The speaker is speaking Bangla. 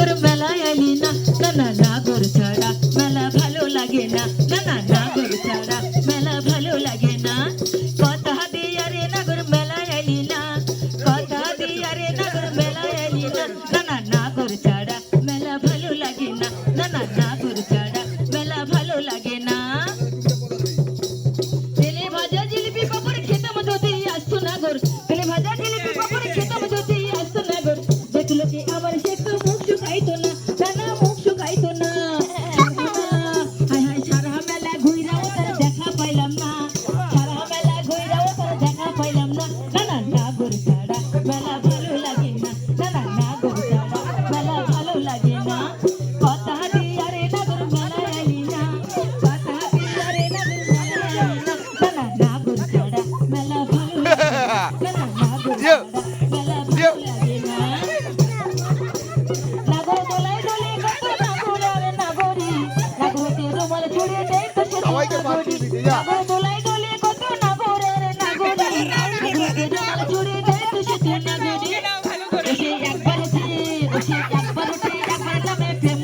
নাগর মেলায় আইলি না না না নাগর ছাড়া মেলা ভালো লাগে না না না নাগর ছাড়া মেলা ভালো লাগে না কথা দিয়া রে নাগর মেলায় আইলি না কথা দিয়া রে নাগর মেলায় আইলি না না না নাগর ছাড়া মেলা ভালো লাগে না না না নাগর ছাড়া মেলা ভালো লাগে না তেলে ভাজা জিলিপি পাপড় খেতাম যদি আসতো নাগর তেলে ভাজা জিলিপি পাপড় খেতাম যদি আসতো নাগর দেখলো কি আমার সে তো মুখ শুকাইতো না না মুখ শুকাইতো না হায় হায় সারা মেলা ঘুইরাও তার দেখা পাইলাম না সারা মেলা ঘুইরাও তার দেখা পাইলাম না না না নাগর ছাড়া মেলা ভালো লাগে না না না নাগর ছাড়া মেলা ভালো লাগে না কথা দিয়া রে নাগর মেলায় আইলি না কথা দিয়া রে নাগর মেলায় আইলি না না না নাগর ছাড়া মেলা ভালো লাগে না না না নাগর ছাড়া মেলা ভালো লাগে না নাগর দোলাই দোলে কত নাগর আর নাগরি নাগরতে রুমাল ছুড়ে দেয় তো সে নাগরি নাগর দোলাই দোলে কত নাগর আর নাগরি নাগরতে রুমাল ছুড়ে দেয় তো সে নাগরি এসে একবার উঠে একবার নামে প্রেম